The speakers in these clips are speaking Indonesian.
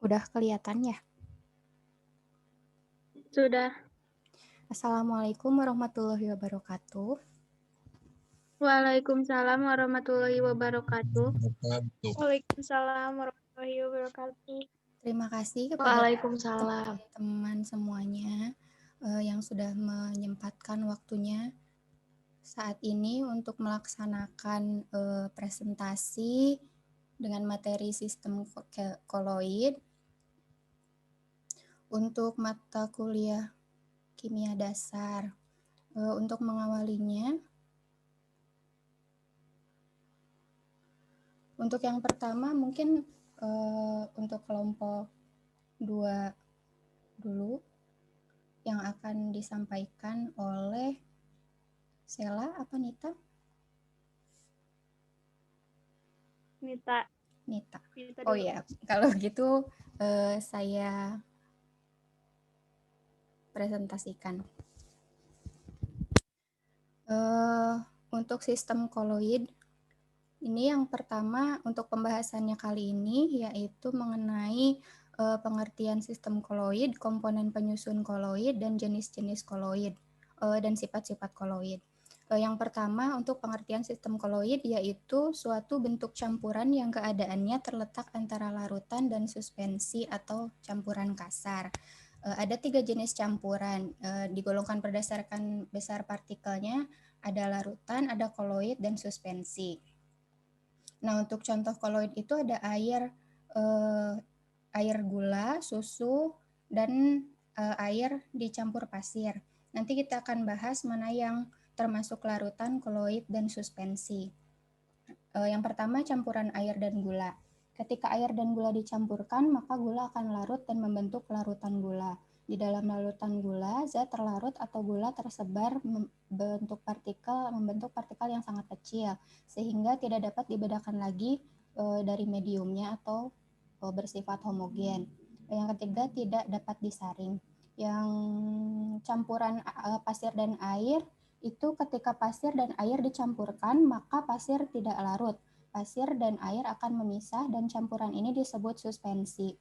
Udah kelihatan ya? Sudah. Assalamualaikum warahmatullahi wabarakatuh. Waalaikumsalam warahmatullahi wabarakatuh. Waalaikumsalam warahmatullahi wabarakatuh. Terima kasih kepada Waalaikumsalam. teman-teman semuanya yang sudah menyempatkan waktunya saat ini untuk melaksanakan presentasi dengan materi sistem koloid untuk mata kuliah kimia dasar. Untuk mengawalinya, untuk yang pertama mungkin untuk kelompok 2 dulu yang akan disampaikan oleh Sela apa Nita? Nita. Nita. Nita Oh dulu. ya, kalau gitu saya presentasikan. Untuk sistem koloid, ini yang pertama untuk pembahasannya kali ini yaitu mengenai pengertian sistem koloid, komponen penyusun koloid, dan jenis-jenis koloid, dan sifat-sifat koloid. Yang pertama untuk pengertian sistem koloid yaitu suatu bentuk campuran yang keadaannya terletak antara larutan dan suspensi atau campuran kasar. Ada 3 jenis campuran, digolongkan berdasarkan besar partikelnya, ada larutan, ada koloid, dan suspensi. Nah, untuk contoh koloid itu ada air gula, susu, dan air dicampur pasir. Nanti kita akan bahas mana yang termasuk larutan, koloid, dan suspensi. Yang pertama campuran air dan gula. Ketika air dan gula dicampurkan, maka gula akan larut dan membentuk larutan gula. Di dalam larutan gula, zat terlarut atau gula tersebar membentuk partikel yang sangat kecil, sehingga tidak dapat dibedakan lagi dari mediumnya atau bersifat homogen. Yang ketiga, tidak dapat disaring. Yang campuran pasir dan air, itu ketika pasir dan air dicampurkan, maka pasir tidak larut. Pasir dan air akan memisah dan campuran ini disebut suspensi.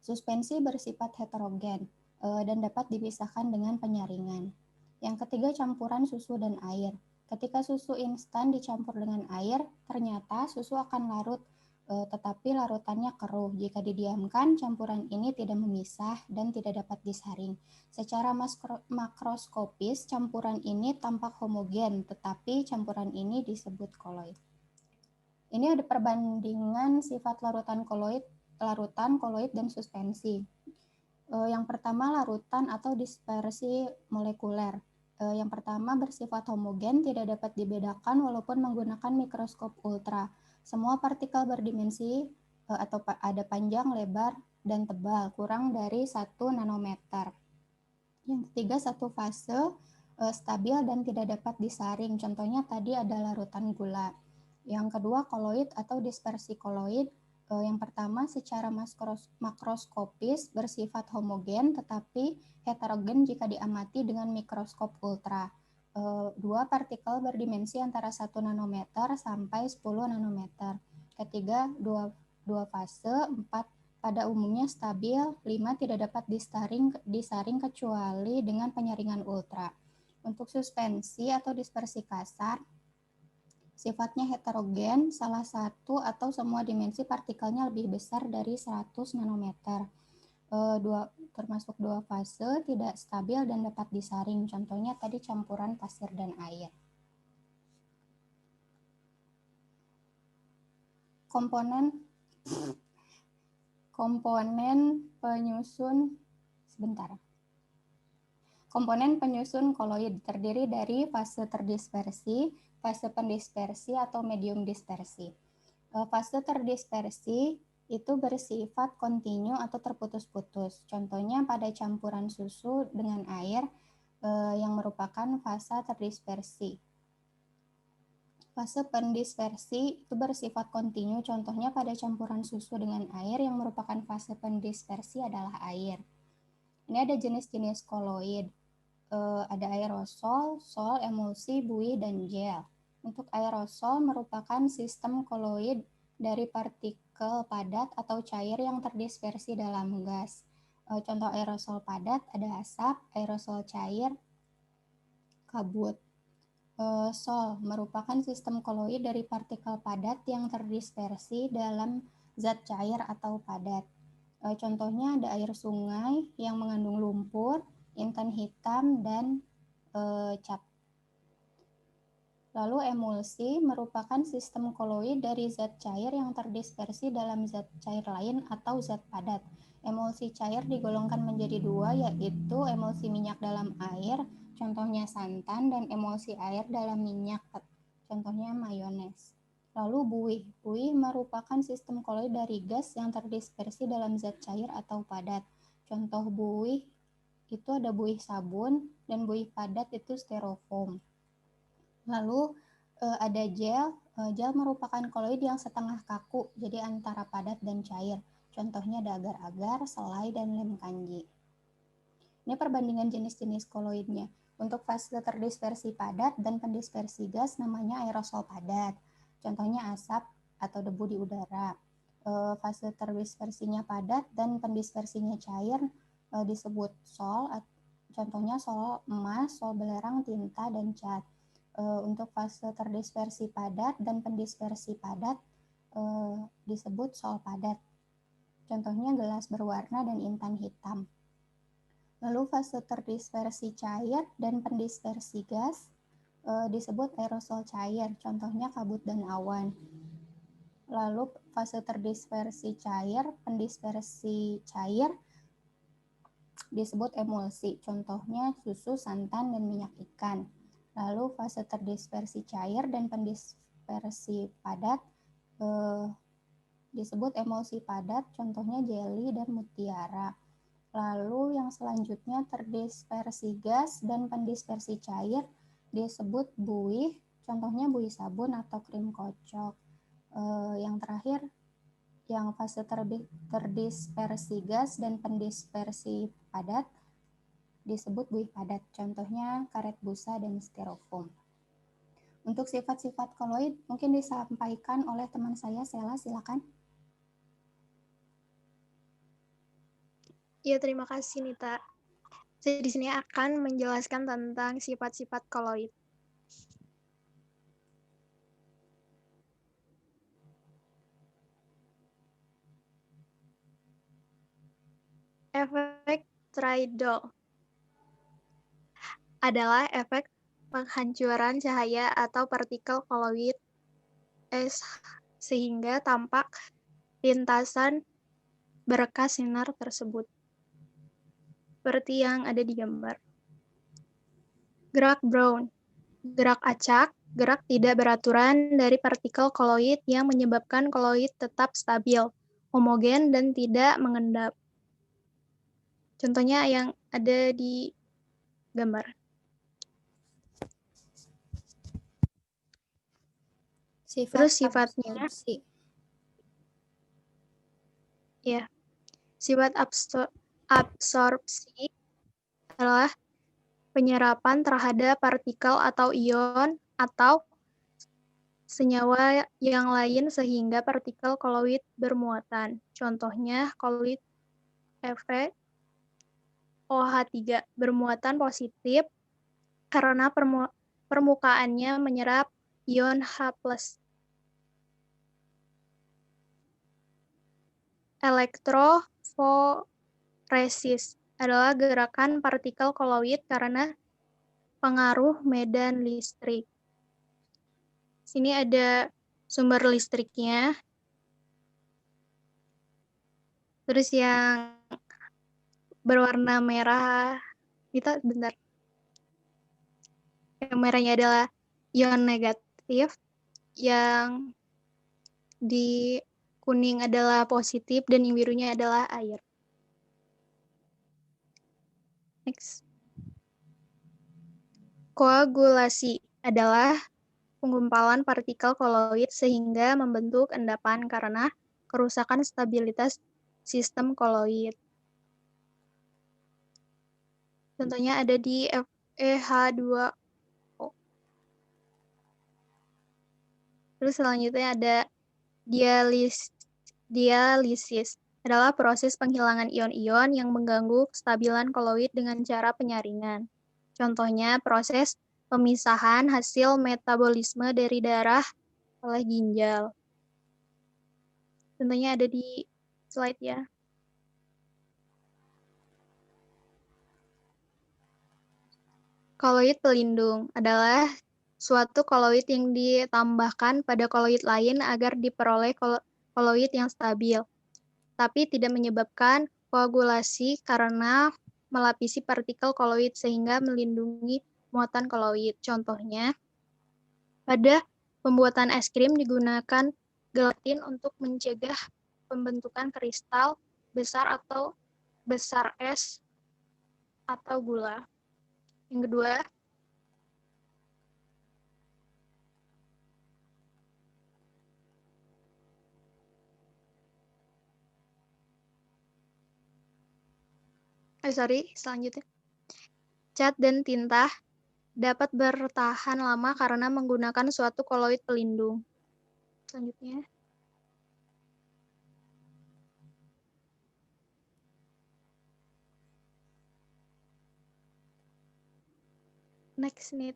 Suspensi bersifat heterogen dan dapat dipisahkan dengan penyaringan. Yang ketiga, campuran susu dan air. Ketika susu instan dicampur dengan air, ternyata susu akan larut, tetapi larutannya keruh. Jika didiamkan, campuran ini tidak memisah dan tidak dapat disaring. Secara makroskopis, campuran ini tampak homogen, tetapi campuran ini disebut koloid. Ini ada perbandingan sifat larutan, koloid, dan suspensi. Yang pertama, larutan atau dispersi molekuler. Yang pertama bersifat homogen, tidak dapat dibedakan walaupun menggunakan mikroskop ultra. Semua partikel berdimensi atau ada panjang, lebar, dan tebal, kurang dari 1 nanometer. Yang ketiga, satu fase, stabil dan tidak dapat disaring. Contohnya tadi ada larutan gula. Yang kedua, koloid atau dispersi koloid. Yang pertama, secara makroskopis bersifat homogen tetapi heterogen jika diamati dengan mikroskop ultra. Dua partikel berdimensi antara 1 nanometer sampai 10 nanometer. Ketiga, dua fase. 4, pada umumnya stabil. 5, tidak dapat disaring kecuali dengan penyaringan ultra. Untuk suspensi atau dispersi kasar, sifatnya heterogen, salah satu atau semua dimensi partikelnya lebih besar dari 100 nanometer. Termasuk dua fase, tidak stabil dan dapat disaring. Contohnya tadi campuran pasir dan air. Komponen penyusun koloid terdiri dari fase terdispersi, fase pendispersi atau medium dispersi. Fase terdispersi itu bersifat kontinu atau terputus-putus. Contohnya pada campuran susu dengan air yang merupakan fase terdispersi. Fase pendispersi itu bersifat kontinu, contohnya pada campuran susu dengan air yang merupakan fase pendispersi adalah air. Ini ada jenis-jenis koloid. Ada aerosol, sol, emulsi, buih, dan gel. Untuk aerosol merupakan sistem koloid dari partikel padat atau cair yang terdispersi dalam gas. Contoh aerosol padat ada asap, aerosol cair, kabut. Sol merupakan sistem koloid dari partikel padat yang terdispersi dalam zat cair atau padat. Contohnya ada air sungai yang mengandung lumpur, intan hitam, dan cap. Lalu emulsi merupakan sistem koloid dari zat cair yang terdispersi dalam zat cair lain atau zat padat. Emulsi cair digolongkan menjadi dua, yaitu emulsi minyak dalam air, contohnya santan, dan emulsi air dalam minyak, contohnya mayones. Lalu buih. Buih merupakan sistem koloid dari gas yang terdispersi dalam zat cair atau padat. Contoh buih itu ada buih sabun, dan buih padat itu styrofoam. Lalu ada gel. Gel merupakan koloid yang setengah kaku, jadi antara padat dan cair. Contohnya ada agar-agar, selai, dan lem kanji. Ini perbandingan jenis-jenis koloidnya. Untuk fase terdispersi padat dan pendispersi gas namanya aerosol padat. Contohnya asap atau debu di udara. Fase terdispersinya padat dan pendispersinya cair disebut sol. Contohnya sol emas, sol belerang, tinta, dan cat. Untuk fase terdispersi padat dan pendispersi padat disebut sol padat. Contohnya gelas berwarna dan intan hitam. Lalu fase terdispersi cair dan pendispersi gas disebut aerosol cair. Contohnya kabut dan awan. Lalu fase terdispersi cair, pendispersi cair disebut emulsi. Contohnya susu, santan, dan minyak ikan. Lalu fase terdispersi cair dan pendispersi padat disebut emulsi padat, contohnya jeli dan mutiara. Lalu yang selanjutnya terdispersi gas dan pendispersi cair disebut buih, contohnya buih sabun atau krim kocok. Yang terakhir, yang fase terdispersi gas dan pendispersi padat disebut buih padat, contohnya karet busa dan styrofoam. Untuk sifat-sifat koloid mungkin disampaikan oleh teman saya, Sela, silakan. Ya, terima kasih Nita. Saya di sini akan menjelaskan tentang sifat-sifat koloid. Efek Tridal adalah efek penghancuran cahaya atau partikel koloid sehingga tampak lintasan berkas sinar tersebut. Seperti yang ada di gambar. Gerak Brown, gerak acak, gerak tidak beraturan dari partikel koloid yang menyebabkan koloid tetap stabil, homogen, dan tidak mengendap. Contohnya yang ada di gambar. Terus sifatnya, ya, sifat absorpsi adalah penyerapan terhadap partikel atau ion atau senyawa yang lain sehingga partikel koloid bermuatan. Contohnya koloid FeOH3 bermuatan positif karena permukaannya menyerap ion H+. Elektroforesis adalah gerakan partikel koloid karena pengaruh medan listrik. Sini ada sumber listriknya. Terus yang berwarna merah, kita bentar. Yang merahnya adalah ion negatif, yang di kuning adalah positif, dan yang birunya adalah air. Next. Koagulasi adalah penggumpalan partikel koloid sehingga membentuk endapan karena kerusakan stabilitas sistem koloid. Contohnya ada di FeH2O. Terus selanjutnya ada Dialisis adalah proses penghilangan ion-ion yang mengganggu kestabilan koloid dengan cara penyaringan. Contohnya, proses pemisahan hasil metabolisme dari darah oleh ginjal. Contohnya ada di slide ya. Koloid pelindung adalah suatu koloid yang ditambahkan pada koloid lain agar diperoleh koloid yang stabil, tapi tidak menyebabkan koagulasi karena melapisi partikel koloid sehingga melindungi muatan koloid. Contohnya, pada pembuatan es krim digunakan gelatin untuk mencegah pembentukan kristal besar atau besar es atau gula. Yang kedua, selanjutnya. Cat dan tinta dapat bertahan lama karena menggunakan suatu koloid pelindung. Selanjutnya. Next need.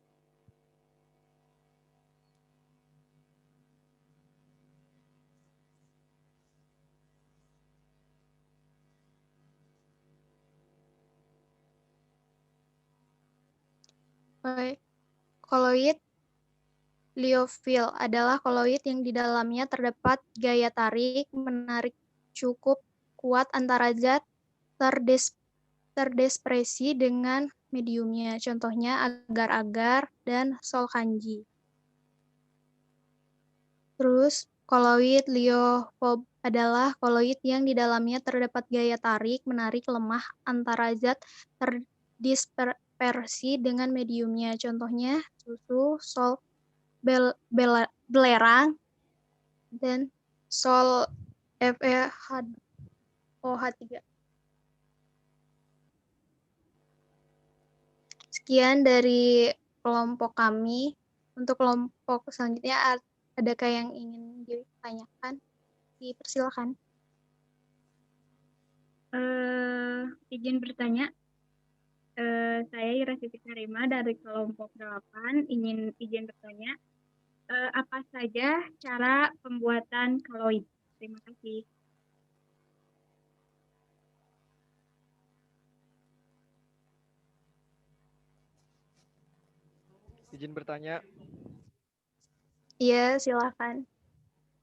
Koloid liofil adalah koloid yang di dalamnya terdapat gaya tarik menarik cukup kuat antara zat terdispersi dengan mediumnya. Contohnya agar-agar dan solkanji. Terus koloid liofob adalah koloid yang di dalamnya terdapat gaya tarik menarik lemah antara zat terdispersi dengan mediumnya. Contohnya susu, sol belerang, dan sol FeOH3. Sekian dari kelompok kami. Untuk kelompok selanjutnya, adakah yang ingin ditanyakan? Dipersilakan. Izin bertanya. Saya Ira Siti Karima dari kelompok 8 izin bertanya. Apa saja cara pembuatan koloid? Terima kasih. Izin bertanya. Iya, silakan.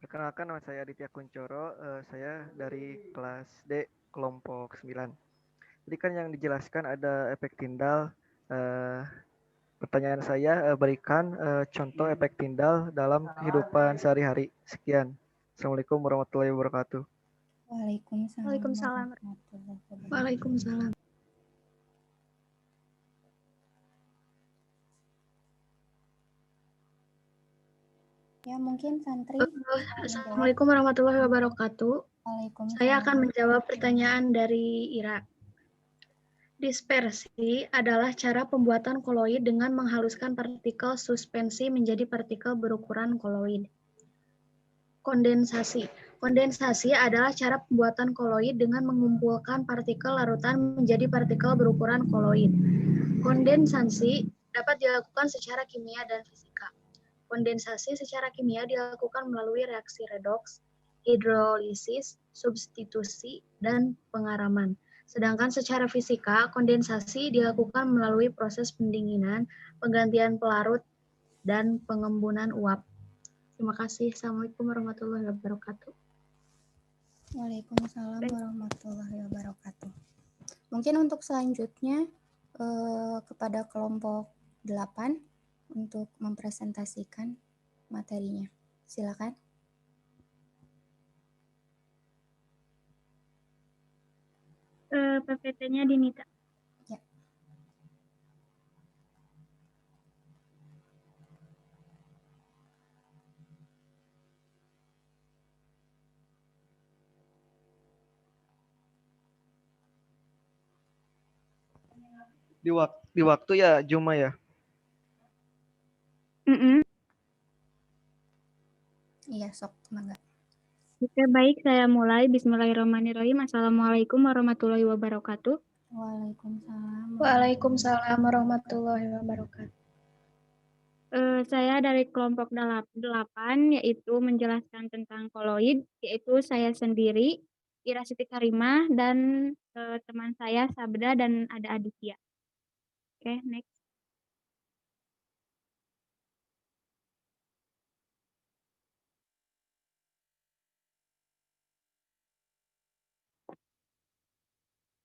Perkenalkan, nama saya Aditya Kuncoro, saya dari kelas D, kelompok 9. Jadi kan yang dijelaskan ada efek Tyndall. Pertanyaan saya, berikan contoh efek Tyndall dalam kehidupan sehari-hari. Sekian. Assalamualaikum warahmatullahi wabarakatuh. Waalaikumsalam. Waalaikumsalam. Ya, mungkin santri. Assalamualaikum warahmatullahi wabarakatuh. Waalaikumsalam. Saya akan menjawab pertanyaan dari Ira. Dispersi adalah cara pembuatan koloid dengan menghaluskan partikel suspensi menjadi partikel berukuran koloid. Kondensasi. Kondensasi adalah cara pembuatan koloid dengan mengumpulkan partikel larutan menjadi partikel berukuran koloid. Kondensasi dapat dilakukan secara kimia dan fisika. Kondensasi secara kimia dilakukan melalui reaksi redoks, hidrolisis, substitusi, dan pengaraman. Sedangkan secara fisika, kondensasi dilakukan melalui proses pendinginan, penggantian pelarut, dan pengembunan uap. Terima kasih. Assalamualaikum warahmatullahi wabarakatuh. Waalaikumsalam warahmatullahi wabarakatuh. Mungkin untuk selanjutnya kepada kelompok 8 untuk mempresentasikan materinya. Silakan. PPT-nya Dinita. Ya. Di waktu ya, Juma ya? Iya, sok, mangga. Oke, baik, saya mulai. Bismillahirrahmanirrahim. Assalamualaikum warahmatullahi wabarakatuh. Waalaikumsalam. Waalaikumsalam warahmatullahi wabarakatuh. Saya dari kelompok 8, yaitu menjelaskan tentang koloid, yaitu saya sendiri, Ira Siti Karimah, dan teman saya Sabda dan ada Aditya. Oke, next.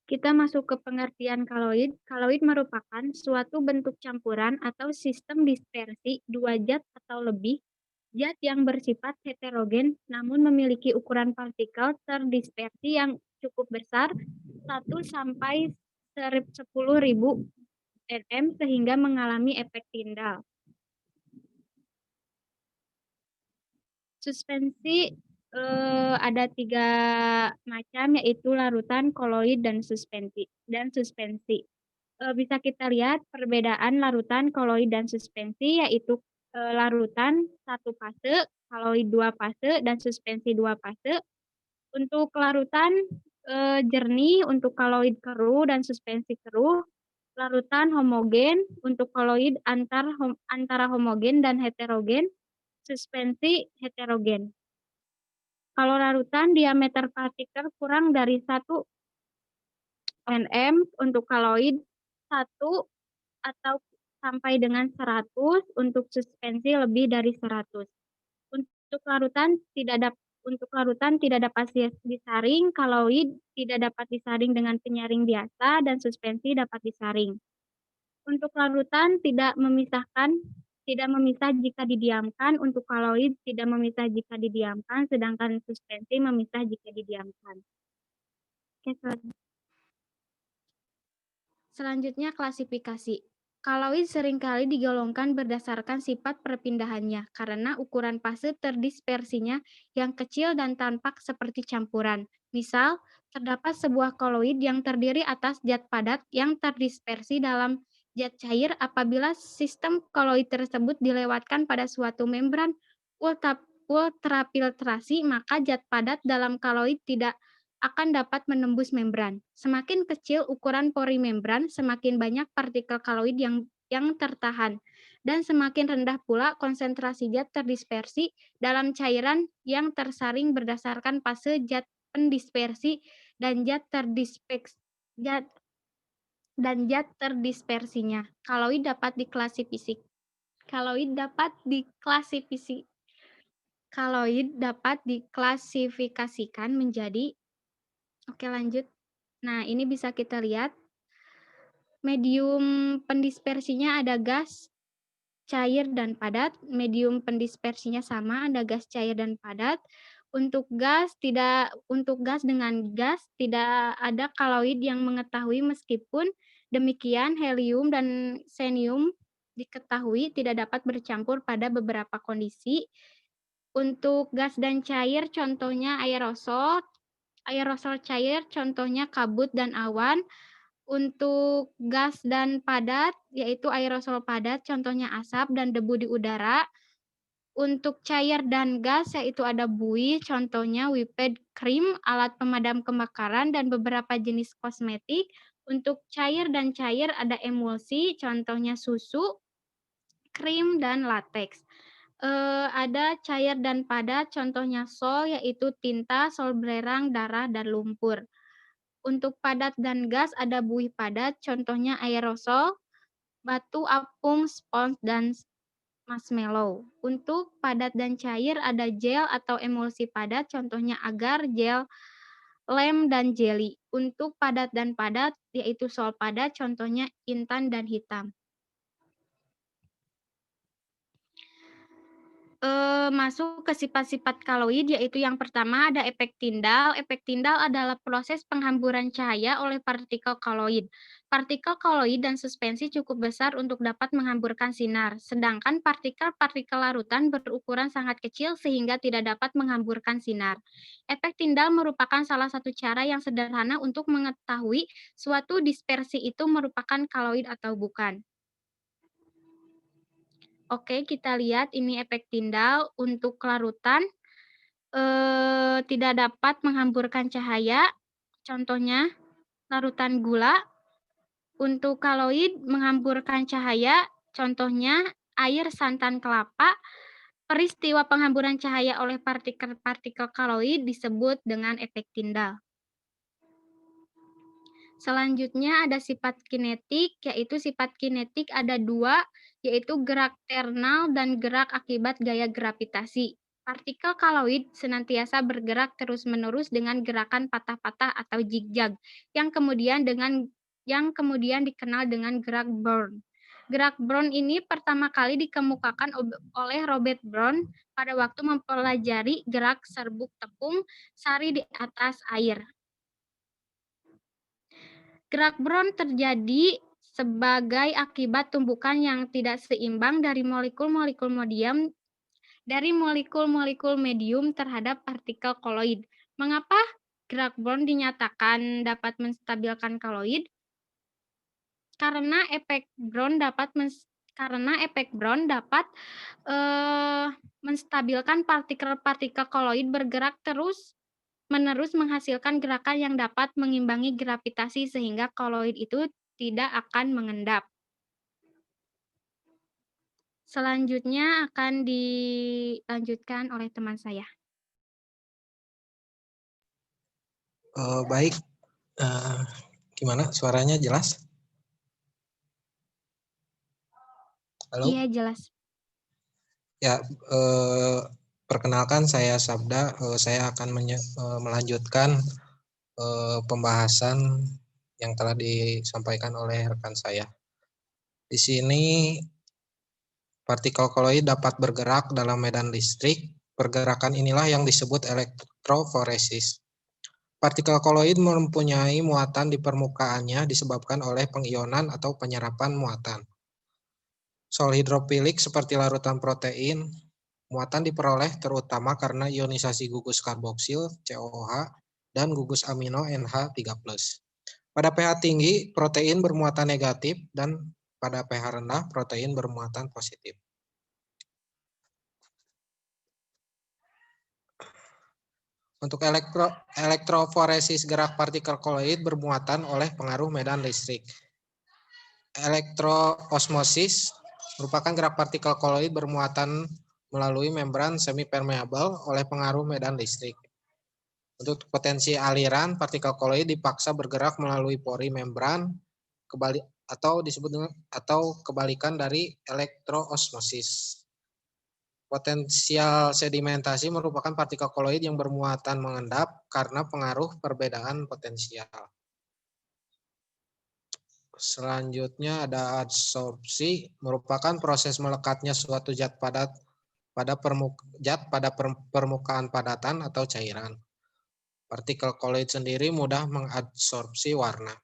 Kita masuk ke pengertian kaloid. Kaloid merupakan suatu bentuk campuran atau sistem dispersi dua zat atau lebih zat yang bersifat heterogen namun memiliki ukuran partikel terdispersi yang cukup besar 1 sampai 10.000 nm sehingga mengalami efek tindal. Suspensi ada 3 macam, yaitu larutan, koloid, dan suspensi. Bisa kita lihat perbedaan larutan, koloid, dan suspensi, yaitu larutan 1 fase, koloid 2 fase, dan suspensi 2 fase. Untuk larutan jernih, untuk koloid keruh, dan suspensi keruh. Larutan homogen, untuk koloid antara homogen dan heterogen, suspensi heterogen. Kalau larutan diameter partikel kurang dari 1 nm, untuk kaloid 1 atau sampai dengan 100, untuk suspensi lebih dari 100. Untuk larutan tidak dapat disaring, kaloid tidak dapat disaring dengan penyaring biasa, dan suspensi dapat disaring. Untuk larutan tidak memisah jika didiamkan, untuk kaloid tidak memisah jika didiamkan, sedangkan suspensi memisah jika didiamkan. Oke, selanjutnya klasifikasi. Kaloid seringkali digolongkan berdasarkan sifat perpindahannya, karena ukuran fase terdispersinya yang kecil dan tampak seperti campuran. Misal, terdapat sebuah koloid yang terdiri atas zat padat yang terdispersi dalam zat cair. Apabila sistem koloid tersebut dilewatkan pada suatu membran ultrafiltrasi, maka zat padat dalam koloid tidak akan dapat menembus membran. Semakin kecil ukuran pori membran, semakin banyak partikel kaloid yang tertahan, dan semakin rendah pula konsentrasi zat terdispersi dalam cairan yang tersaring berdasarkan fase zat pendispersi dan zat terdispersinya. Kaloid dapat diklasifikasikan menjadi. Oke, lanjut. Nah, ini bisa kita lihat. Medium pendispersinya ada gas, cair, dan padat. Medium pendispersinya sama, ada gas, cair, dan padat. Untuk gas dengan gas tidak ada kaloid yang mengetahui, meskipun demikian helium dan xenium diketahui tidak dapat bercampur pada beberapa kondisi. Untuk gas dan cair contohnya aerosol cair contohnya kabut dan awan. Untuk gas dan padat yaitu aerosol padat contohnya asap dan debu di udara. Untuk cair dan gas yaitu ada buih contohnya whipped cream, alat pemadam kebakaran, dan beberapa jenis kosmetik. Untuk cair ada emulsi contohnya susu, krim, dan latex. Ada cair dan padat contohnya sol yaitu tinta, sol belerang, darah, dan lumpur. Untuk padat dan gas ada buih padat contohnya aerosol, batu apung, spons, dan marshmallow. Untuk padat dan cair ada gel atau emulsi padat contohnya agar, gel, lem, dan jelly. Untuk padat dan padat yaitu sol padat contohnya intan dan hitam. Masuk ke sifat-sifat kaloid, yaitu yang pertama ada efek tindal. Efek tindal adalah proses penghamburan cahaya oleh partikel kaloid. Partikel kaloid dan suspensi cukup besar untuk dapat menghamburkan sinar, sedangkan partikel-partikel larutan berukuran sangat kecil sehingga tidak dapat menghamburkan sinar. Efek tindal merupakan salah satu cara yang sederhana untuk mengetahui suatu dispersi itu merupakan kaloid atau bukan. Oke, kita lihat ini efek tindal untuk larutan. tidak dapat menghamburkan cahaya, contohnya larutan gula. Untuk koloid menghamburkan cahaya, contohnya air santan kelapa. Peristiwa penghamburan cahaya oleh partikel-partikel koloid disebut dengan efek Tyndall. Selanjutnya ada sifat kinetik, yaitu sifat kinetik ada 2, yaitu gerak ternal dan gerak akibat gaya gravitasi. Partikel koloid senantiasa bergerak terus-menerus dengan gerakan patah-patah atau zigzag, yang kemudian dikenal dengan gerak Brown. Gerak Brown ini pertama kali dikemukakan oleh Robert Brown pada waktu mempelajari gerak serbuk tepung sari di atas air. Gerak Brown terjadi sebagai akibat tumbukan yang tidak seimbang dari molekul-molekul medium terhadap partikel koloid. Mengapa gerak Brown dinyatakan dapat menstabilkan koloid? Karena efek Brown dapat menstabilkan partikel-partikel koloid bergerak terus-menerus menghasilkan gerakan yang dapat mengimbangi gravitasi sehingga koloid itu tidak akan mengendap. Selanjutnya akan dilanjutkan oleh teman saya. Baik, gimana suaranya jelas? Halo? Iya, jelas. Ya, perkenalkan saya Sabda. Saya akan melanjutkan pembahasan yang telah disampaikan oleh rekan saya. Di sini partikel koloid dapat bergerak dalam medan listrik. Pergerakan inilah yang disebut elektroforesis. Partikel koloid mempunyai muatan di permukaannya disebabkan oleh pengionan atau penyerapan muatan. Sol hidrofilik seperti larutan protein, muatan diperoleh terutama karena ionisasi gugus karboksil COOH dan gugus amino NH3+. Pada pH tinggi, protein bermuatan negatif dan pada pH rendah, protein bermuatan positif. Untuk elektroforesis gerak partikel koloid bermuatan oleh pengaruh medan listrik. Elektroosmosis merupakan gerak partikel koloid bermuatan melalui membran semipermeabel oleh pengaruh medan listrik. Untuk potensi aliran, partikel koloid dipaksa bergerak melalui pori membran atau kebalikan dari elektroosmosis. Potensial sedimentasi merupakan partikel koloid yang bermuatan mengendap karena pengaruh perbedaan potensial. Selanjutnya ada adsorpsi, merupakan proses melekatnya suatu zat padat pada permukaan padatan atau cairan. Partikel koloid sendiri mudah mengadsorpsi warna.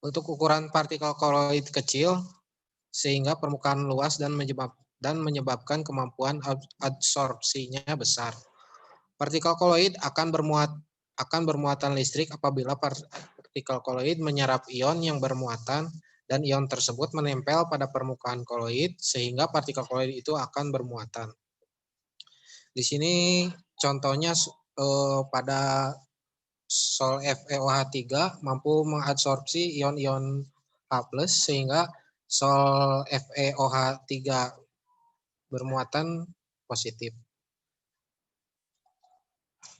Untuk ukuran partikel koloid kecil, sehingga permukaan luas dan menyebabkan kemampuan adsorpsinya besar. Partikel koloid akan bermuatan listrik apabila partikel koloid menyerap ion yang bermuatan dan ion tersebut menempel pada permukaan koloid sehingga partikel koloid itu akan bermuatan. Di sini contohnya pada Sol FeOH3 mampu mengadsorpsi ion-ion H+ sehingga Sol FeOH3 bermuatan positif.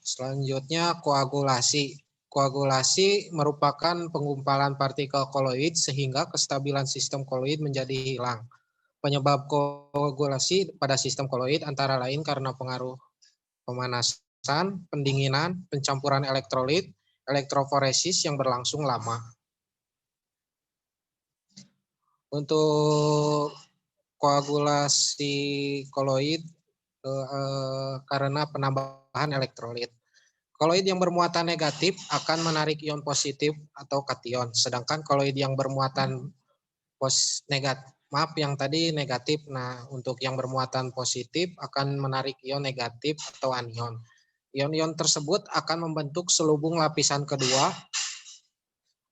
Selanjutnya koagulasi. Koagulasi merupakan penggumpalan partikel koloid sehingga kestabilan sistem koloid menjadi hilang. Penyebab koagulasi pada sistem koloid antara lain karena pengaruh pemanasan, pendinginan, pencampuran elektrolit, elektroforesis yang berlangsung lama. Untuk koagulasi koloid karena penambahan elektrolit. Koloid yang bermuatan negatif akan menarik ion positif atau kation, sedangkan koloid yang bermuatan negatif. Nah, untuk yang bermuatan positif akan menarik ion negatif atau anion. Ion-ion tersebut akan membentuk selubung lapisan kedua.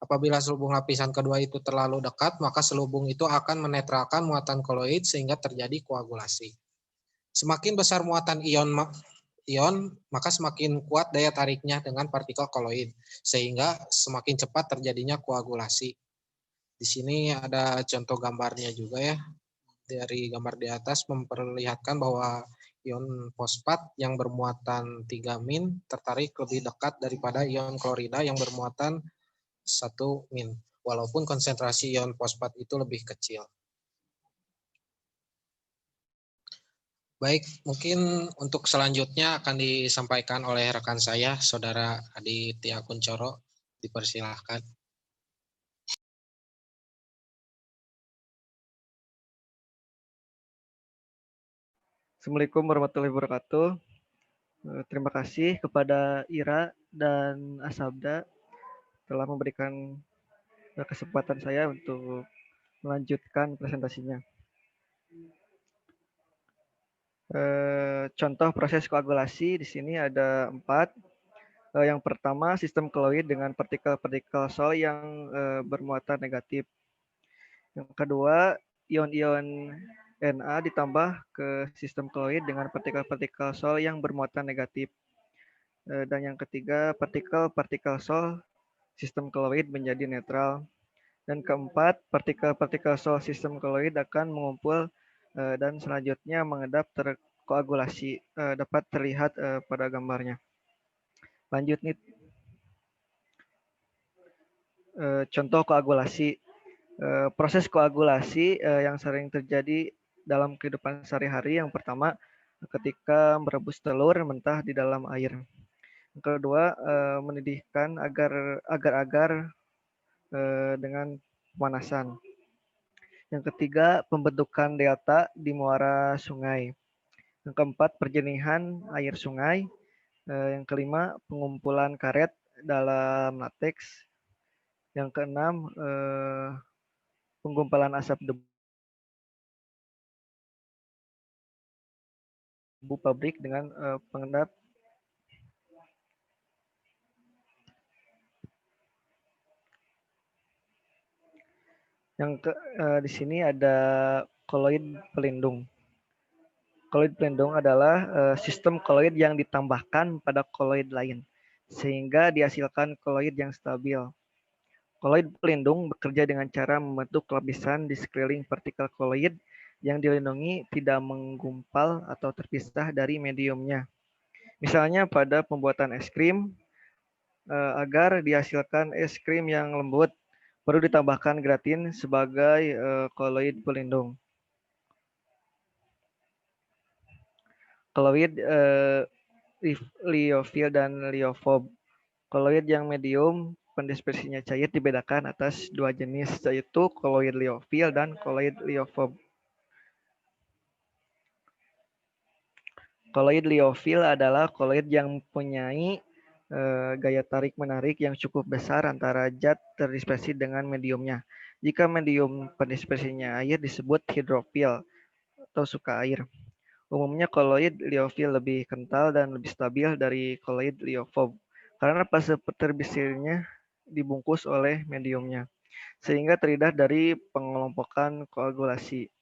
Apabila selubung lapisan kedua itu terlalu dekat, maka selubung itu akan menetralkan muatan koloid sehingga terjadi koagulasi. Semakin besar muatan ion, maka semakin kuat daya tariknya dengan partikel koloid, sehingga semakin cepat terjadinya koagulasi. Di sini ada contoh gambarnya juga ya. Dari gambar di atas memperlihatkan bahwa ion fosfat yang bermuatan 3-min tertarik lebih dekat daripada ion klorida yang bermuatan 1-min, walaupun konsentrasi ion fosfat itu lebih kecil. Baik, mungkin untuk selanjutnya akan disampaikan oleh rekan saya, Saudara Aditya Kuncoro. Dipersilahkan. Assalamualaikum warahmatullahi wabarakatuh. Terima kasih kepada Ira dan Asabda telah memberikan kesempatan saya untuk melanjutkan presentasinya. Contoh proses koagulasi di sini ada 4. Yang pertama, sistem koloid dengan partikel-partikel sol yang bermuatan negatif. Yang kedua, ion-ion Na ditambah ke sistem koloid dengan partikel-partikel sol yang bermuatan negatif. Dan yang ketiga, partikel-partikel sol sistem koloid menjadi netral. Dan keempat, partikel-partikel sol sistem koloid akan mengumpul dan selanjutnya mengendap terkoagulasi. Dapat terlihat pada gambarnya. Lanjut nih. Contoh koagulasi. Proses koagulasi yang sering terjadi dalam kehidupan sehari-hari. Yang pertama, ketika merebus telur mentah di dalam air. Yang kedua, mendidihkan agar-agar dengan pemanasan. Yang ketiga, pembentukan delta di muara sungai. Yang keempat, perjenihan air sungai. Yang kelima, pengumpulan karet dalam lateks. Yang keenam, penggumpalan asap debu pabrik dengan pengendap. Di sini ada koloid pelindung. Koloid pelindung adalah sistem koloid yang ditambahkan pada koloid lain, sehingga dihasilkan koloid yang stabil. Koloid pelindung bekerja dengan cara membentuk lapisan di sekeliling partikel koloid yang dilindungi tidak menggumpal atau terpisah dari mediumnya. Misalnya pada pembuatan es krim, agar dihasilkan es krim yang lembut, perlu ditambahkan gelatin sebagai koloid pelindung. Koloid liofil dan liofob. Koloid yang medium pendispersinya cair dibedakan atas 2 jenis, yaitu koloid liofil dan koloid liofob. Koloid liofil adalah koloid yang mempunyai gaya tarik-menarik yang cukup besar antara zat terdispersi dengan mediumnya. Jika medium pendispersinya air disebut hidrofil atau suka air. Umumnya koloid liofil lebih kental dan lebih stabil dari koloid liofob karena fase terbesarnya dibungkus oleh mediumnya, sehingga terhindar dari pengelompokan koagulasi.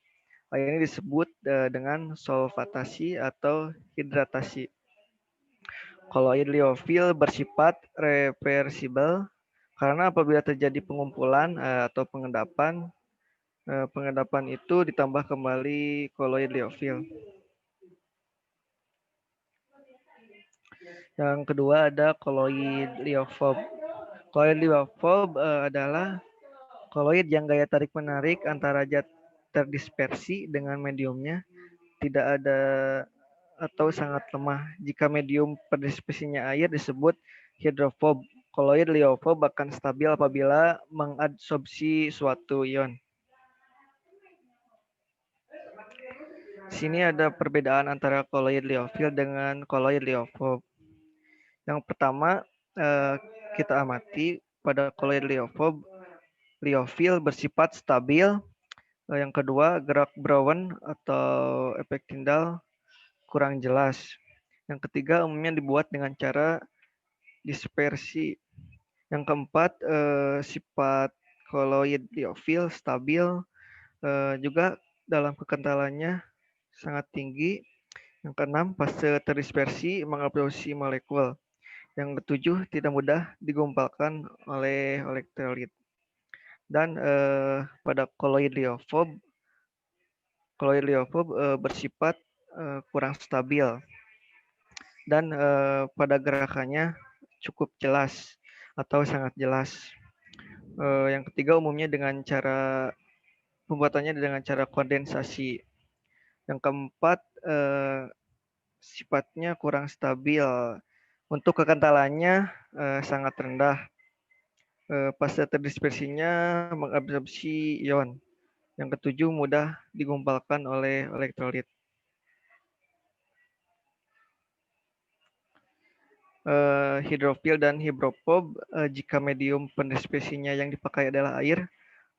Hal ini disebut dengan solvatasi atau hidratasi. Koloid liofil bersifat reversibel karena apabila terjadi pengumpulan atau pengendapan, pengendapan itu ditambah kembali koloid liofil. Yang kedua ada koloid liofob. Koloid liofob adalah koloid yang gaya tarik-menarik antara zat terdispersi dengan mediumnya tidak ada atau sangat lemah. Jika medium pendispersinya air disebut hidrofob. Koloid liofob akan stabil apabila mengadsorpsi suatu ion. Sini ada perbedaan antara koloid liofil dengan koloid liofob. Yang pertama, kita amati pada koloid liofob, liofil bersifat stabil. Yang kedua, gerak Brown atau efek Tyndall kurang jelas. Yang ketiga, umumnya dibuat dengan cara dispersi. Yang keempat, sifat koloid liofil stabil, juga dalam kekentalannya sangat tinggi. Yang keenam, fase terdispersi mengabsorpsi molekul. Yang ketujuh, tidak mudah digumpalkan oleh elektrolit. Dan pada koloid liofob bersifat kurang stabil dan pada gerakannya cukup jelas atau sangat jelas. Yang ketiga, umumnya dengan cara pembuatannya dengan cara kondensasi. Yang keempat, sifatnya kurang stabil. Untuk kekentalannya sangat rendah. Fase terdispersinya mengabsorpsi ion. Yang ketujuh, mudah digumpalkan oleh elektrolit. Hidrofil dan hidrofob, jika medium pendispersinya yang dipakai adalah air,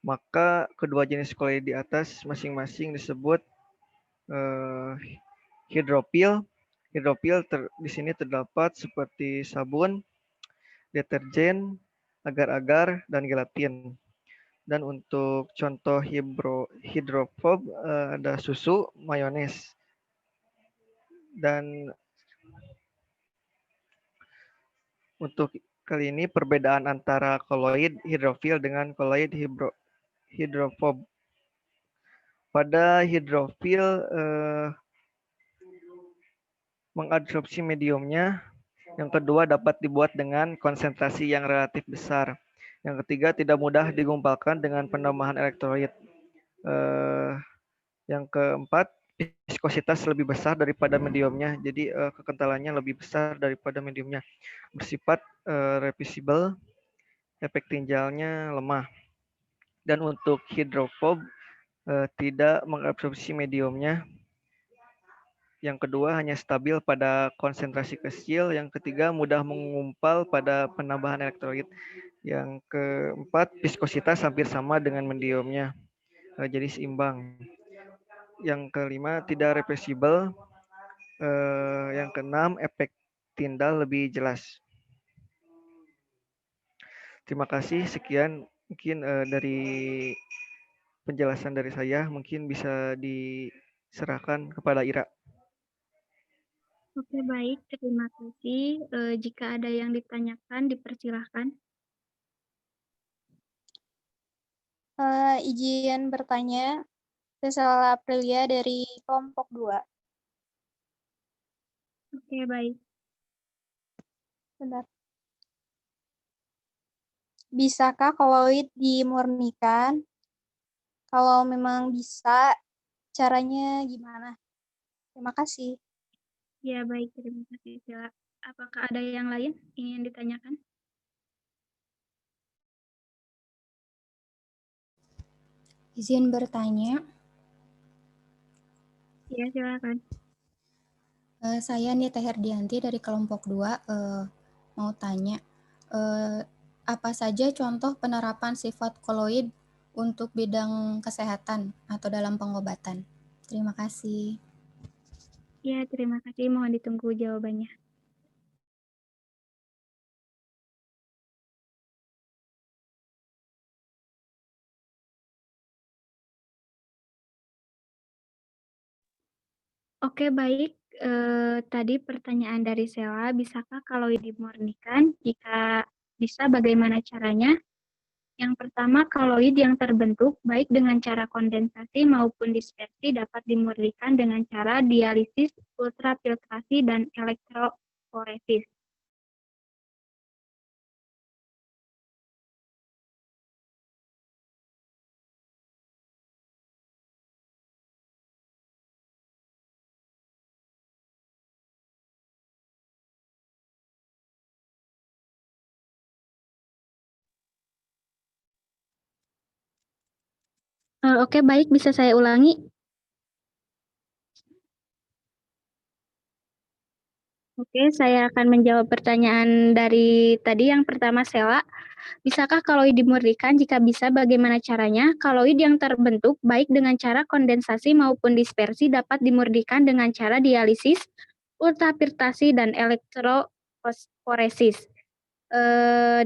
maka kedua jenis koloid di atas masing-masing disebut hidrofil. Hidrofil di sini terdapat seperti sabun, deterjen, agar-agar, dan gelatin. Dan untuk contoh hidrofob ada susu, mayones. Dan untuk kali ini perbedaan antara koloid hidrofil dengan koloid hidrofob. Pada hidrofil mengadsorpsi mediumnya. Yang kedua, dapat dibuat dengan konsentrasi yang relatif besar. Yang ketiga, tidak mudah digumpalkan dengan penambahan elektrolit. Yang keempat, viskositas lebih besar daripada mediumnya. Jadi kekentalannya lebih besar daripada mediumnya. Bersifat reversible, efek tinjalnya lemah. Dan untuk hidrofob tidak mengabsorpsi mediumnya. Yang kedua, hanya stabil pada konsentrasi kecil. Yang ketiga, mudah mengumpal pada penambahan elektrolit. Yang keempat, viskositas hampir sama dengan mediumnya, jadi seimbang. Yang kelima, tidak reversible. Yang keenam, efek tindal lebih jelas. Terima kasih. Sekian mungkin dari penjelasan dari saya. Mungkin bisa diserahkan kepada Ira. Oke, baik. Terima kasih. Jika ada yang ditanyakan, dipersilahkan. Izin bertanya, Sesela Aprilia dari kelompok 2. Oke, baik. Bentar. Bisakah koloid dimurnikan? Kalau memang bisa, caranya gimana? Terima kasih. Ya, baik. Terima kasih, Sila. Apakah ada yang lain ingin ditanyakan? Izin bertanya. Ya, silakan. Saya Nita Herdianti dari kelompok 2 mau tanya, apa saja contoh penerapan sifat koloid untuk bidang kesehatan atau dalam pengobatan? Terima kasih. Ya, terima kasih. Mohon ditunggu jawabannya. Oke, baik. Tadi pertanyaan dari Sela, bisakah koloid dimurnikan? Jika bisa, bagaimana caranya? Yang pertama, koloid yang terbentuk baik dengan cara kondensasi maupun dispersi dapat dimurnikan dengan cara dialisis, ultrafiltrasi, dan elektroforesis. Oke, baik. Bisa saya ulangi? Oke, saya akan menjawab pertanyaan dari tadi. Yang pertama, Sela. Bisakah koloid dimurnikan? Jika bisa, bagaimana caranya? Koloid yang terbentuk baik dengan cara kondensasi maupun dispersi dapat dimurnikan dengan cara dialisis, ultrafiltrasi, dan elektroforesis.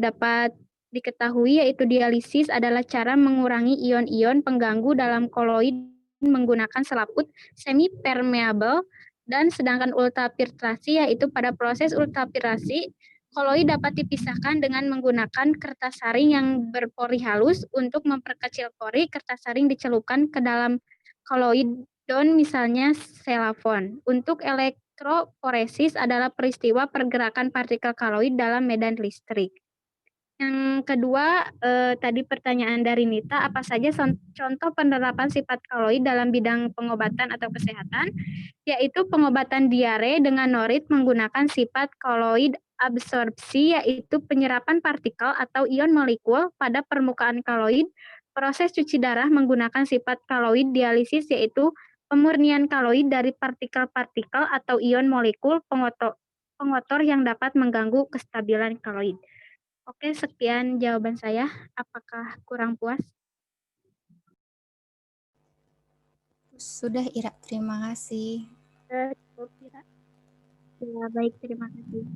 Dapat diketahui yaitu dialisis adalah cara mengurangi ion-ion pengganggu dalam koloid menggunakan selaput semi-permeable Dan sedangkan ultrafiltrasi yaitu pada proses ultrafiltrasi, koloid dapat dipisahkan dengan menggunakan kertas saring yang berpori halus. Untuk memperkecil pori, kertas saring dicelupkan ke dalam koloidon, misalnya selafon. Untuk elektroforesis adalah peristiwa pergerakan partikel koloid dalam medan listrik. Yang kedua, tadi pertanyaan dari Nita, apa saja contoh penerapan sifat koloid dalam bidang pengobatan atau kesehatan? Yaitu pengobatan diare dengan norit menggunakan sifat koloid absorpsi, yaitu penyerapan partikel atau ion molekul pada permukaan koloid. Proses cuci darah menggunakan sifat koloid dialisis, yaitu pemurnian koloid dari partikel-partikel atau ion molekul pengotor yang dapat mengganggu kestabilan koloid. Oke, sekian jawaban saya. Apakah kurang puas? Sudah, Ira. Terima kasih. Cukup, Ira. Ya, baik, terima kasih.